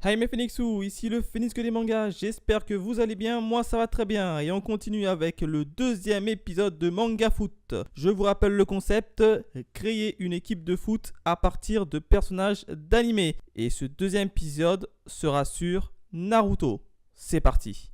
Hi mes Phoenixou, ici le Phoenix que des mangas, j'espère que vous allez bien, moi ça va très bien et on continue avec le deuxième épisode de Manga Foot. Je vous rappelle le concept, créer une équipe de foot à partir de personnages d'anime. Et ce deuxième épisode sera sur Naruto. C'est parti.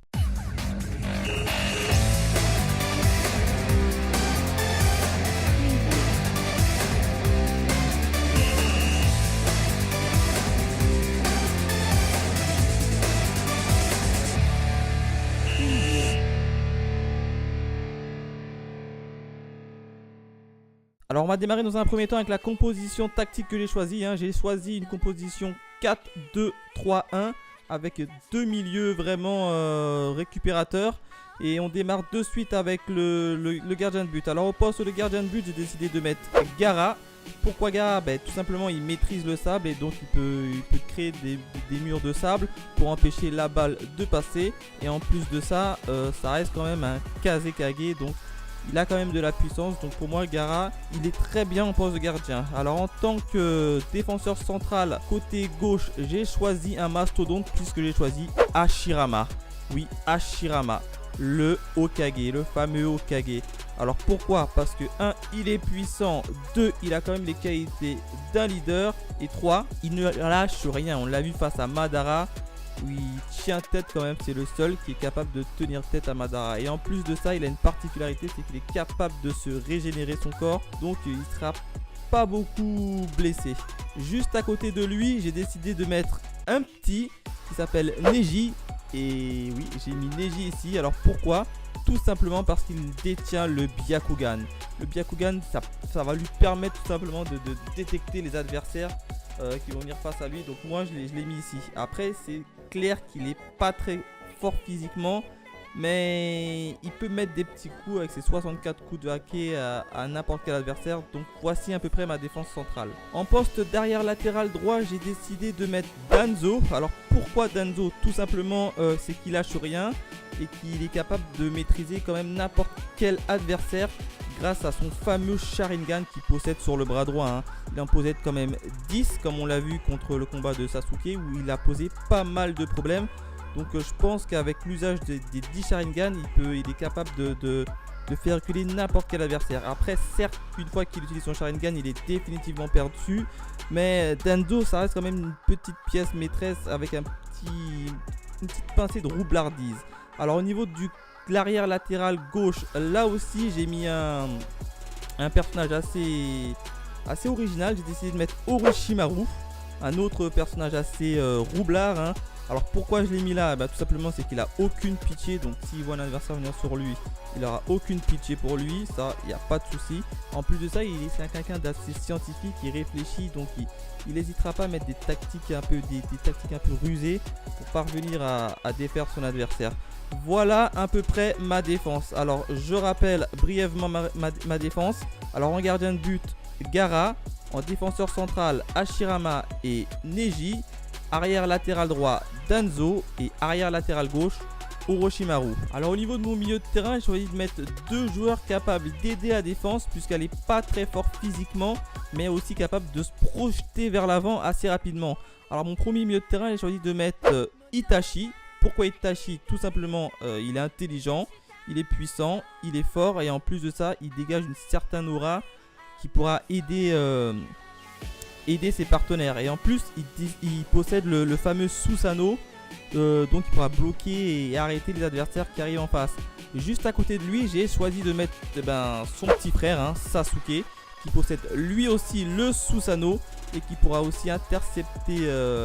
Alors on va démarrer dans un premier temps avec la composition tactique que j'ai choisie. J'ai choisi une composition 4-2-3-1 avec deux milieux vraiment récupérateurs. Et on démarre de suite avec le gardien de but. Alors au poste de gardien de but, j'ai décidé de mettre Gaara. Pourquoi Gaara? Tout simplement il maîtrise le sable et donc il peut créer des murs de sable pour empêcher la balle de passer. Et en plus de ça, ça reste quand même un Kazekage, donc il a quand même de la puissance. Donc pour moi Gaara, il est très bien en poste de gardien. Alors en tant que défenseur central côté gauche, j'ai choisi un mastodonte puisque j'ai choisi Hashirama. Oui, Hashirama, le Hokage, le fameux Hokage. Alors pourquoi? Parce que 1, il est puissant, 2, il a quand même les qualités d'un leader, et 3, il ne lâche rien. On l'a vu face à Madara où il tient tête quand même, c'est le seul qui est capable de tenir tête à Madara. Et en plus de ça, il a une particularité, c'est qu'il est capable de se régénérer son corps, donc il sera pas beaucoup blessé. Juste à côté de lui, j'ai décidé de mettre un petit qui s'appelle Neji. Et oui, j'ai mis Neji ici. Alors pourquoi? Tout simplement parce qu'il détient le Byakugan. Le Byakugan, ça va lui permettre tout simplement de détecter les adversaires qui vont venir face à lui. Donc moi je l'ai mis ici. Après c'est clair qu'il n'est pas très fort physiquement, mais il peut mettre des petits coups avec ses 64 coups de hake à n'importe quel adversaire. Donc voici à peu près ma défense centrale. En poste d'arrière latéral droit, j'ai décidé de mettre Danzo. Alors pourquoi Danzo? Tout simplement c'est qu'il lâche rien et qu'il est capable de maîtriser quand même n'importe quel adversaire grâce à son fameux Sharingan qu'il possède sur le bras droit. Il en possède quand même 10 comme on l'a vu contre le combat de Sasuke où il a posé pas mal de problèmes. Donc je pense qu'avec l'usage des 10 Sharingan, il est capable de faire reculer n'importe quel adversaire. Après certes, une fois qu'il utilise son Sharingan, il est définitivement perdu. Mais Danzo, ça reste quand même une petite pièce maîtresse avec une petite pincée de roublardise. Alors au niveau de l'arrière latéral gauche, là aussi j'ai mis un personnage assez original. J'ai décidé de mettre Orochimaru, un autre personnage assez roublard. Alors pourquoi je l'ai mis là? Tout simplement c'est qu'il a aucune pitié. Donc s'il voit un adversaire venir sur lui, il aura aucune pitié pour lui. Ça, il n'y a pas de souci. En plus de ça, c'est quelqu'un d'assez scientifique, il réfléchit. Donc il n'hésitera pas à mettre des tactiques un peu rusées pour parvenir à défaire son adversaire. Voilà à peu près ma défense. Alors je rappelle brièvement ma défense. Alors en gardien de but, Gaara. En défenseur central, Hashirama et Neji. Arrière latéral droit, Danzo. Et arrière latéral gauche, Orochimaru. Alors au niveau de mon milieu de terrain, j'ai choisi de mettre deux joueurs capables d'aider la défense puisqu'elle n'est pas très forte physiquement, mais aussi capable de se projeter vers l'avant assez rapidement. Alors mon premier milieu de terrain, j'ai choisi de mettre Itachi. Pourquoi Itachi? Tout simplement, il est intelligent, il est puissant, il est fort et en plus de ça, il dégage une certaine aura qui pourra aider ses partenaires. Et en plus, il possède le fameux Susanoo, donc il pourra bloquer et arrêter les adversaires qui arrivent en face. Et juste à côté de lui, j'ai choisi de mettre son petit frère, Sasuke, qui possède lui aussi le Susanoo et qui pourra aussi intercepter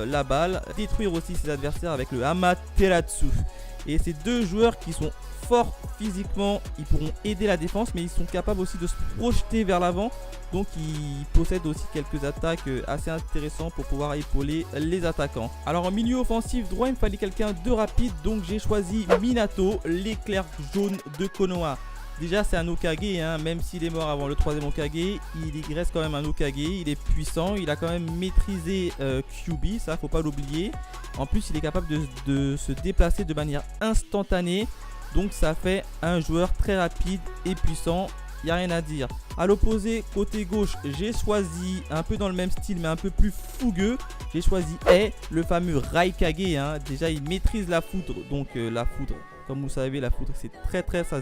la balle, détruire aussi ses adversaires avec le Amaterasu. Et ces deux joueurs qui sont forts physiquement, ils pourront aider la défense, mais ils sont capables aussi de se projeter vers l'avant. Donc ils possèdent aussi quelques attaques assez intéressantes pour pouvoir épauler les attaquants. Alors en milieu offensif droit, il me fallait quelqu'un de rapide, donc j'ai choisi Minato, l'éclair jaune de Konoha. Déjà c'est un Hokage, même s'il est mort avant le troisième Hokage, il reste quand même un Hokage, il est puissant, il a quand même maîtrisé Kyuubi, ça faut pas l'oublier. En plus il est capable de se déplacer de manière instantanée, donc ça fait un joueur très rapide et puissant il n'y a rien à dire. À l'opposé, côté gauche, j'ai choisi un peu dans le même style mais un peu plus fougueux. J'ai choisi Ei, le fameux Raikage, hein. Déjà il maîtrise la foudre, donc la foudre, comme vous savez, la foudre c'est très ça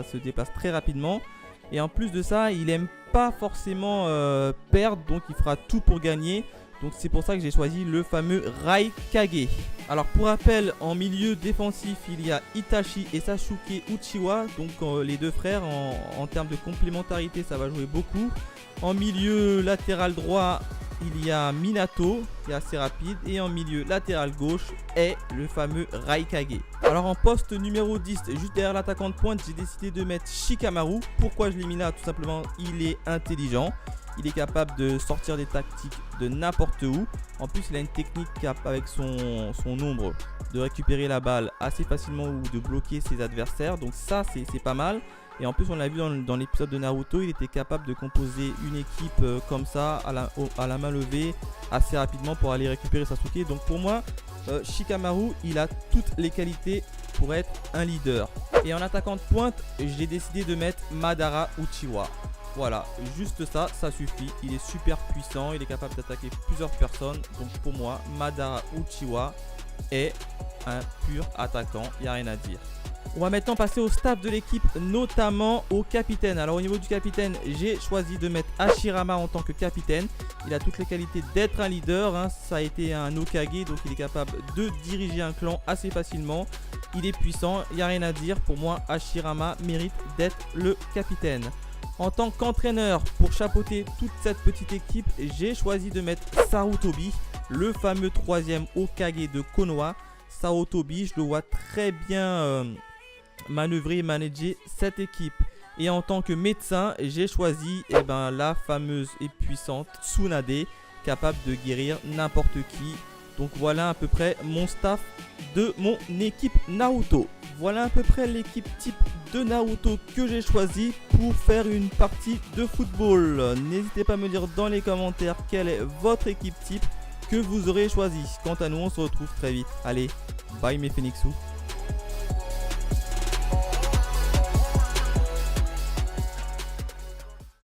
se déplace très rapidement. Et en plus de ça, il aime pas forcément perdre, donc il fera tout pour gagner. Donc c'est pour ça que j'ai choisi le fameux Raikage. Alors pour rappel, en milieu défensif, il y a Itachi et Sasuke Uchiwa. Donc les deux frères, en termes de complémentarité, ça va jouer beaucoup. En milieu latéral droit, il y a Minato, qui est assez rapide. Et en milieu latéral gauche est le fameux Raikage. Alors en poste numéro 10, juste derrière l'attaquant de pointe, j'ai décidé de mettre Shikamaru. Pourquoi je l'ai mis là? Tout simplement, il est intelligent. Il est capable de sortir des tactiques de n'importe où. En plus, il a une technique avec son ombre de récupérer la balle assez facilement ou de bloquer ses adversaires. Donc ça, c'est pas mal. Et en plus, on l'a vu dans l'épisode de Naruto, il était capable de composer une équipe comme ça, à la main levée, assez rapidement pour aller récupérer Sasuke. Donc pour moi, Shikamaru, il a toutes les qualités pour être un leader. Et en attaquant de pointe, j'ai décidé de mettre Madara Uchiwa. Voilà, juste ça, ça suffit. Il est super puissant, il est capable d'attaquer plusieurs personnes. Donc pour moi, Madara Uchiwa est un pur attaquant, il n'y a rien à dire. On va maintenant passer au staff de l'équipe, notamment au capitaine. Alors au niveau du capitaine, j'ai choisi de mettre Hashirama en tant que capitaine. Il a toutes les qualités d'être un leader, hein. Ça a été un Hokage, donc il est capable de diriger un clan assez facilement. Il est puissant, il n'y a rien à dire. Pour moi, Hashirama mérite d'être le capitaine. En tant qu'entraîneur, pour chapeauter toute cette petite équipe, j'ai choisi de mettre Sarutobi, le fameux troisième Hokage de Konoha. Sarutobi, je le vois très bien manœuvrer et manager cette équipe. Et en tant que médecin, j'ai choisi la fameuse et puissante Tsunade, capable de guérir n'importe qui. Donc voilà à peu près mon staff de mon équipe Naruto. Voilà à peu près l'équipe type de Naruto que j'ai choisi pour faire une partie de football. N'hésitez pas à me dire dans les commentaires quelle est votre équipe type que vous aurez choisi. Quant à nous, on se retrouve très vite. Allez, bye mes Phoenixous.